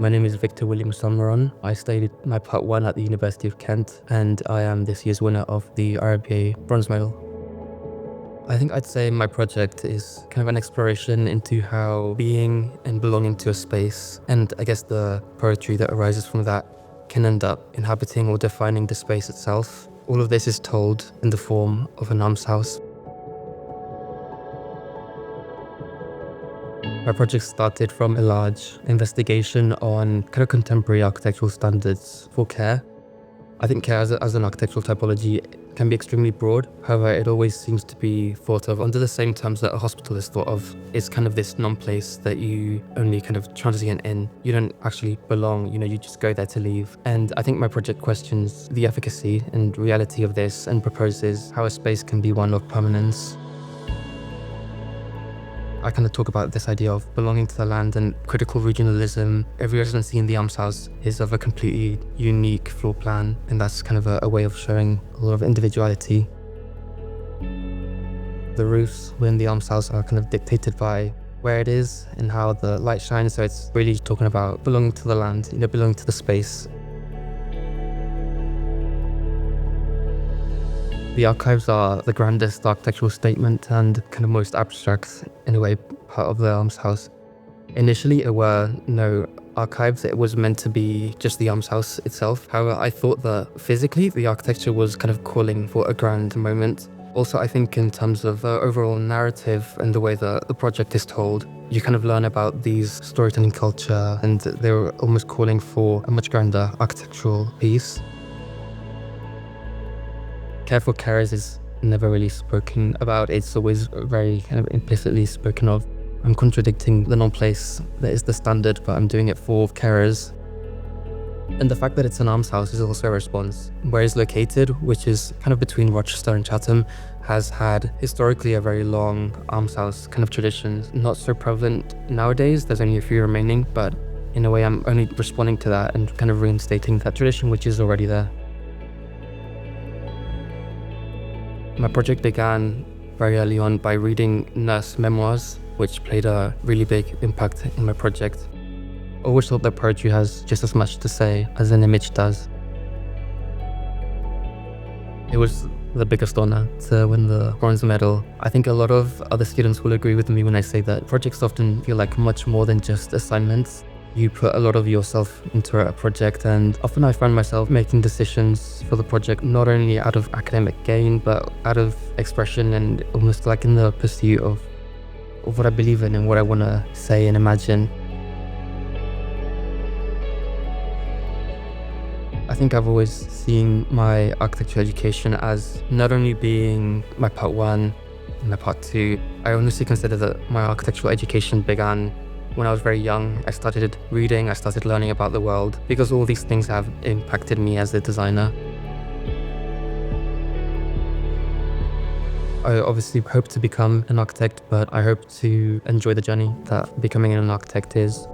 My name is Victor Williams Salmeron. I studied my Part 1 at the University of Kent, and I am this year's winner of the RIBA Bronze Medal. I think I'd say my project is kind of an exploration into how being and belonging to a space, and I guess the poetry that arises from that, can end up inhabiting or defining the space itself. All of this is told in the form of an almshouse. My project started from a large investigation on kind of contemporary architectural standards for care. I think care as an architectural typology can be extremely broad. However, it always seems to be thought of under the same terms that a hospital is thought of. It's kind of this non-place that you only kind of transient in. You don't actually belong, you just go there to leave. And I think my project questions the efficacy and reality of this and proposes how a space can be one of permanence. I kind of talk about this idea of belonging to the land and critical regionalism. Every residency in the almshouse is of a completely unique floor plan, and that's kind of a way of showing a lot of individuality. The roofs within the almshouse are kind of dictated by where it is and how the light shines, so it's really talking about belonging to the land, belonging to the space. The archives are the grandest architectural statement and kind of most abstract, in a way, part of the almshouse. Initially, there were no archives. It was meant to be just the almshouse itself. However, I thought that physically, the architecture was kind of calling for a grand moment. Also, I think in terms of overall narrative and the way that the project is told, you kind of learn about these storytelling culture, and they were almost calling for a much grander architectural piece. Care for carers is never really spoken about. It's always very kind of implicitly spoken of. I'm contradicting the non-place that is the standard, but I'm doing it for carers. And the fact that it's an almshouse is also a response. Where it's located, which is kind of between Rochester and Chatham, has had historically a very long almshouse kind of tradition. Not so prevalent nowadays, there's only a few remaining, but in a way I'm only responding to that and kind of reinstating that tradition which is already there. My project began very early on by reading nurse memoirs, which played a really big impact in my project. I always thought that poetry has just as much to say as an image does. It was the biggest honor to win the bronze medal. I think a lot of other students will agree with me when I say that projects often feel like much more than just assignments. You put a lot of yourself into a project, and often I find myself making decisions for the project not only out of academic gain, but out of expression and almost like in the pursuit of what I believe in and what I want to say and imagine. I think I've always seen my architecture education as not only being my Part 1 and my Part 2. I honestly consider that my architectural education began when I was very young. I started reading, I started learning about the world, because all these things have impacted me as a designer. I obviously hope to become an architect, but I hope to enjoy the journey that becoming an architect is.